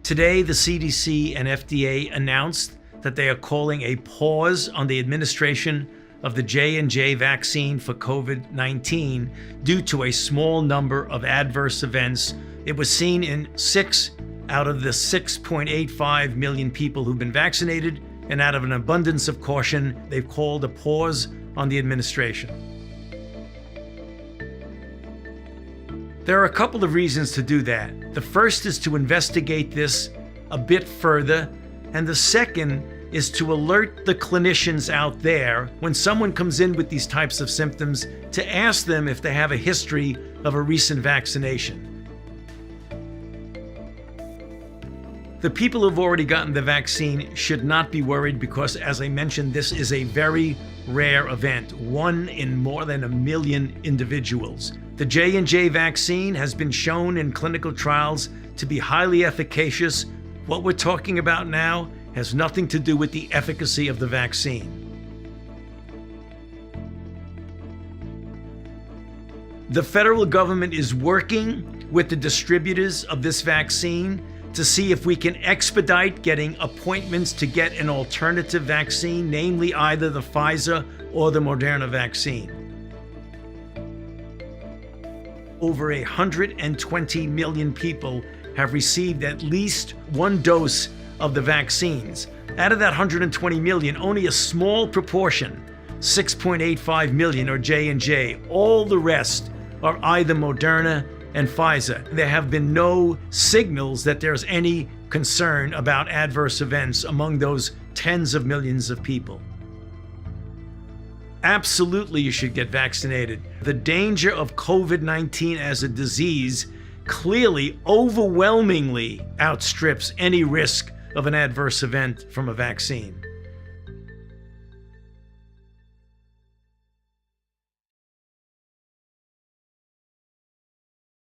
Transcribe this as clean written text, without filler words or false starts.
Today, the CDC and FDA announced that they are calling a pause on the administration of the J&J vaccine for COVID-19 due to a small number of adverse events. It was seen in 6 out of the 6.85 million people who've been vaccinated, and out of an abundance of caution, they've called a pause on the administration. There are a couple of reasons to do that. The first is to investigate this a bit further, and the second is to alert the clinicians out there when someone comes in with these types of symptoms to ask them if they have a history of a recent vaccination. The people who've already gotten the vaccine should not be worried because, as I mentioned, this is a very rare event, 1 in more than 1 million individuals. The J&J vaccine has been shown in clinical trials to be highly efficacious. What we're talking about now has nothing to do with the efficacy of the vaccine. The federal government is working with the distributors of this vaccine to see if we can expedite getting appointments to get an alternative vaccine, namely either the Pfizer or the Moderna vaccine. Over 120 million people have received at least 1 dose of the vaccines. Out of that 120 million, only a small proportion, 6.85 million, are J&J. All the rest are either Moderna and Pfizer. There have been no signals that there's any concern about adverse events among those tens of millions of people. Absolutely, you should get vaccinated. The danger of COVID-19 as a disease clearly, overwhelmingly outstrips any risk of an adverse event from a vaccine.